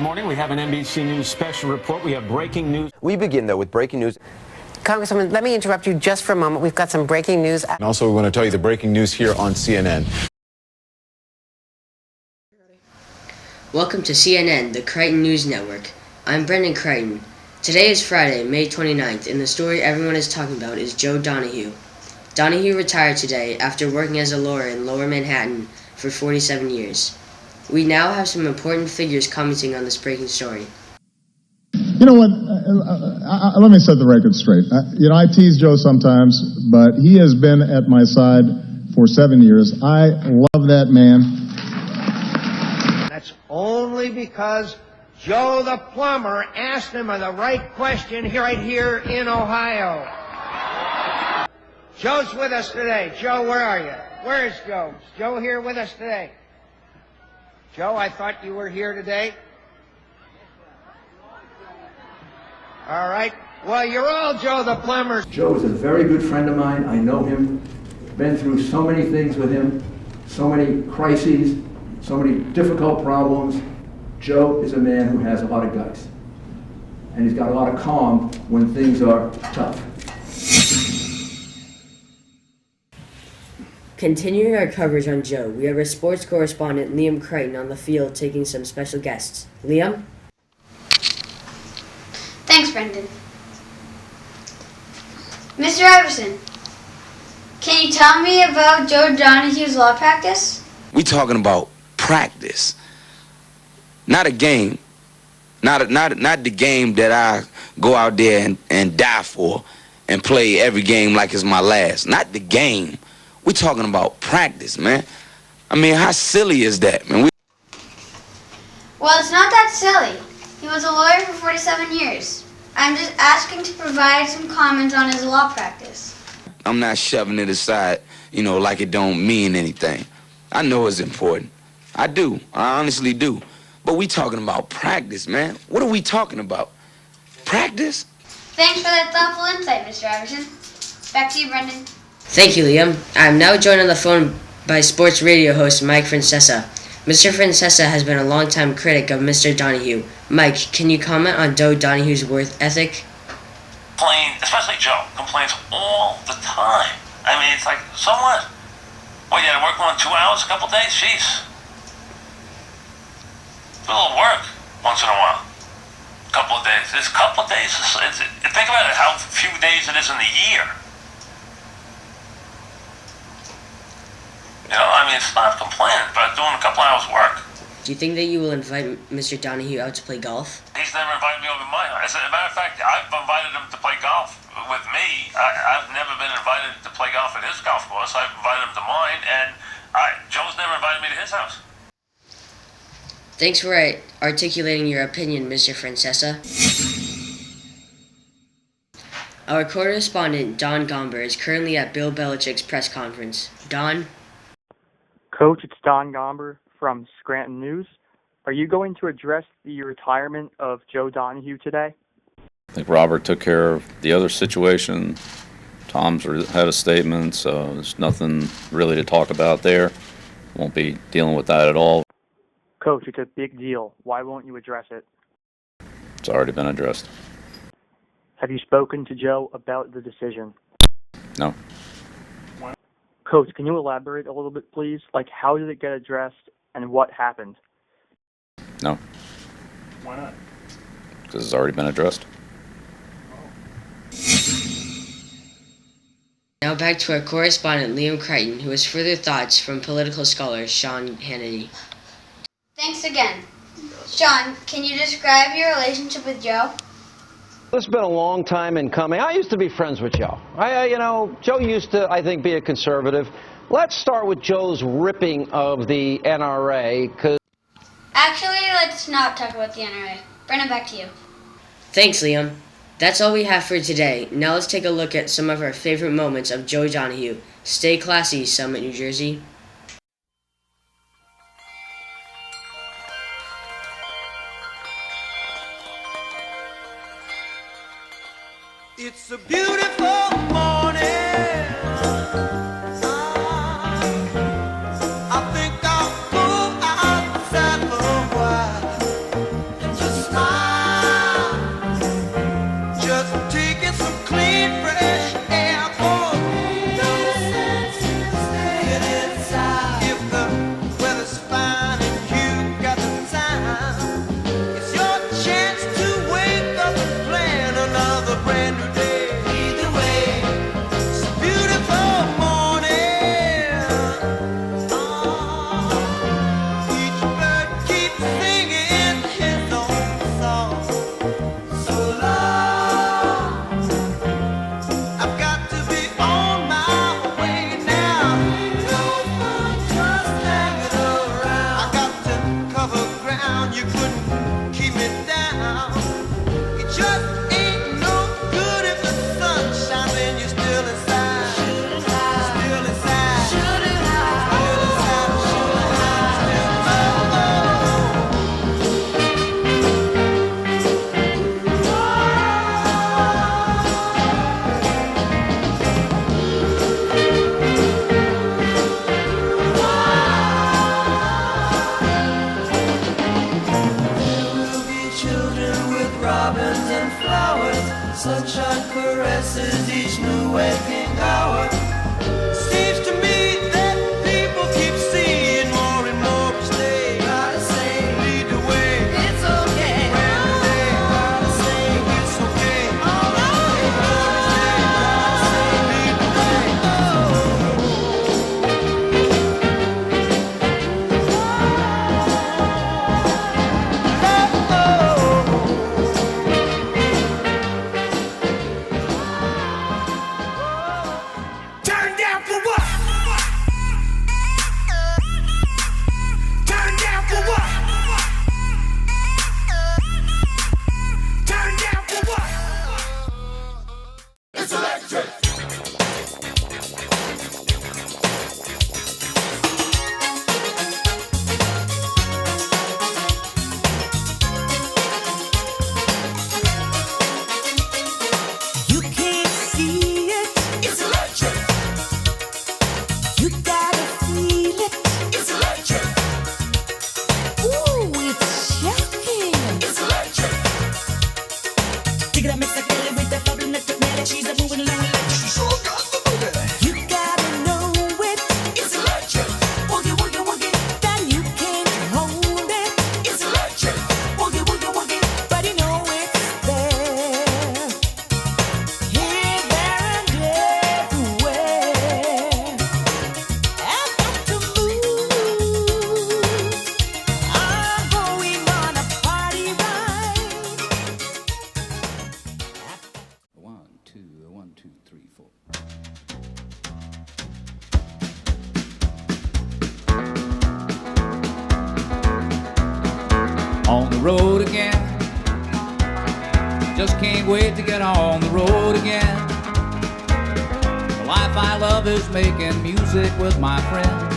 morning. We have an NBC News special report. We have breaking news. We begin, though, with breaking news. Congresswoman, let me interrupt you just for a moment. We've got some breaking news. And also, we want to tell you the breaking news here on CNN. Welcome to CNN, the Crichton News Network. I'm Brendan Crichton. Today is Friday, May 29th, and the story everyone is talking about is Joe Donahue. Donahue retired today after working as a lawyer in Lower Manhattan for 47 years. We now have some important figures commenting on this breaking story. You know what? Let me set the record straight. I tease Joe sometimes, but he has been at my side for 7 years. I love that man. That's only because Joe the plumber asked him the right question right here in Ohio. Joe's with us today. Joe, where are you? Where is Joe? Is Joe here with us today? Joe, I thought you were here today. All right. Well, you're all Joe the plumber. Joe is a very good friend of mine. I know him. Been through so many things with him, so many crises, so many difficult problems. Joe is a man who has a lot of guts. And he's got a lot of calm when things are tough. Continuing our coverage on Joe, we have our sports correspondent Liam Crichton on the field taking some special guests. Liam? Thanks, Brendan. Mr. Iverson, can you tell me about Joe Donahue's law practice? We talking about practice, not a game, not the game that I go out there and die for and play every game like it's my last. Not the game. We talking about practice, man. I mean, how silly is that, man? Well, it's not that silly. He was a lawyer for 47 years. I'm just asking to provide some comments on his law practice. I'm not shoving it aside, like it don't mean anything. I know it's important. I do. I honestly do. But we talking about practice, man. What are we talking about? Practice? Thanks for that thoughtful insight, Mr. Iverson. Back to you, Brendan. Thank you, Liam. I'm now joined on the phone by sports radio host Mike Francesa. Mr. Francesa has been a longtime critic of Mr. Donahue. Mike, can you comment on Joe Donahue's work ethic? Especially Joe, complains all the time. I mean, it's like, so what? Well, you had to work on 2 hours a couple days? Jeez. Do a little work once in a while. A couple of days. This couple of days, think about it, how few days it is in the year. It's not complaining, but doing a couple hours work. Do you think that you will invite Mr. Donahue out to play golf? He's never invited me over my house. As a matter of fact, I've invited him to play golf with me. I've never been invited to play golf at his golf course. I've invited him to mine, and Joe's never invited me to his house. Thanks for articulating your opinion, Mr. Francesa. Our correspondent, Don Gomber, is currently at Bill Belichick's press conference. Don? Coach, it's Don Gomber from Scranton News. Are you going to address the retirement of Joe Donahue today? I think Robert took care of the other situation. Tom's had a statement, so there's nothing really to talk about there. Won't be dealing with that at all. Coach, it's a big deal. Why won't you address it? It's already been addressed. Have you spoken to Joe about the decision? No. Coach, can you elaborate a little bit, please? Like, how did it get addressed and what happened? No. Why not? Because it's already been addressed. Now back to our correspondent, Liam Crichton, who has further thoughts from political scholar Sean Hannity. Thanks again. Sean, can you describe your relationship with Joe? It's been a long time in coming. I used to be friends with Joe. Joe used to, I think, be a conservative. Let's start with Joe's ripping of the NRA, because... Actually, let's not talk about the NRA. Brendan, back to you. Thanks, Liam. That's all we have for today. Now let's take a look at some of our favorite moments of Joe Donahue. Stay classy, Summit, New Jersey. It's a beautiful morning. I think I'll go outside for a while. waking hour. Seems to me that people keep seeing more and more each day. Gotta say, lead the way. It's okay. Wednesday, gotta say, it's okay. All right. Thursday, gotta say, lead the way. Turn down for what? Turn down for what? Turn down for what? It's electric. You can't see it. It's electric. You gotta feel it. It's electric. Ooh, it's shocking. It's electric. Dig it up, mix it with that bubble electric melody. She's a moving along electric. She sure got the boogie. You gotta know it. It's electric. Woogie, woogie, woogie. Then you can't hold it. It's electric. Woogie, woogie, woogie. But you know it's there. Here, there, and everywhere. I've got to move. I'm going on a party ride. 1, 2, 3, 4. On the road again. Just can't wait to get on the road again. The life I love is making music with my friends,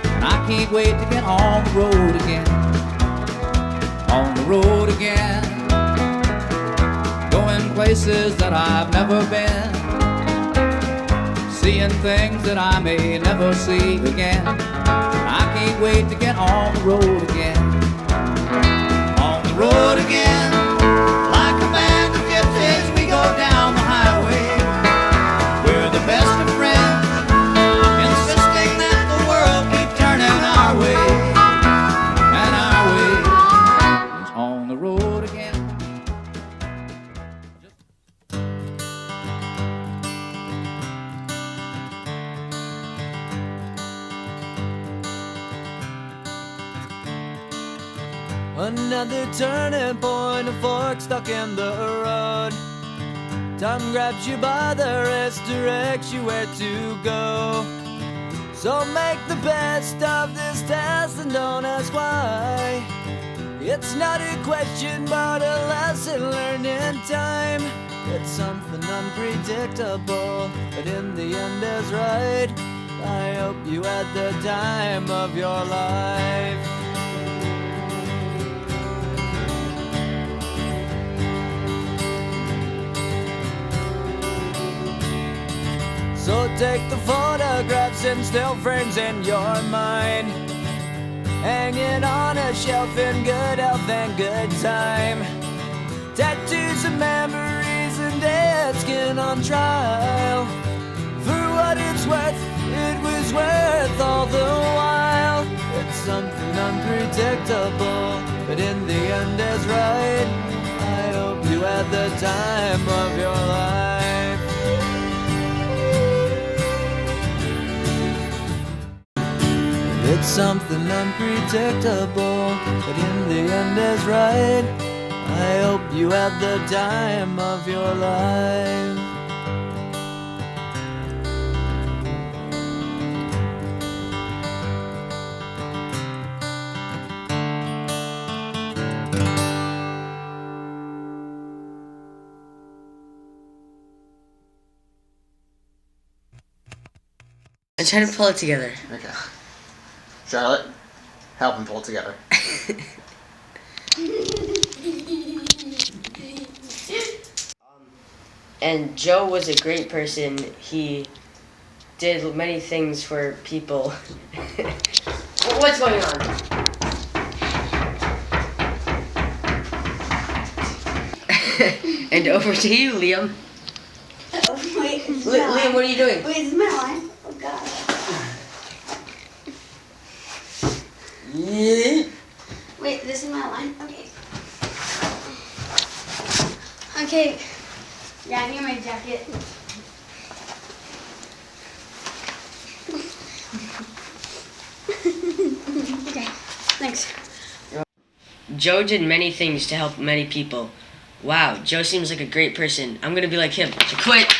and I can't wait to get on the road again. On the road again. Going places that I've never been, seeing things that I may never see again. I can't wait to get on the road again. On the road again, like a band of gypsies, we go down the highway. We're the best of friends, insisting that the world keep turning our way. And our way is on the road again. Another turning point, a fork stuck in the road. Time grabs you by the wrist, directs you where to go. So make the best of this test and don't ask why. It's not a question but a lesson learned in time. It's something unpredictable, but in the end is right. I hope you had the time of your life. So take the photographs and still frames in your mind, hanging on a shelf in good health and good time. Tattoos of memories and dead skin on trial. For what it's worth, it was worth all the while. It's something unpredictable, but in the end is right. I hope you had the time of your life. It's something unpredictable, but in the end is right. I hope you had the time of your life. I'm trying to pull it together. Okay. Charlotte, help him pull it together. And Joe was a great person. He did many things for people. What's going on? And over to you, Liam. Liam, what are you doing? Wait, this is my line. Oh, God. Wait, this is my line? Okay. Okay. Yeah, I need my jacket. Okay, thanks. Joe did many things to help many people. Wow, Joe seems like a great person. I'm gonna be like him. To quit.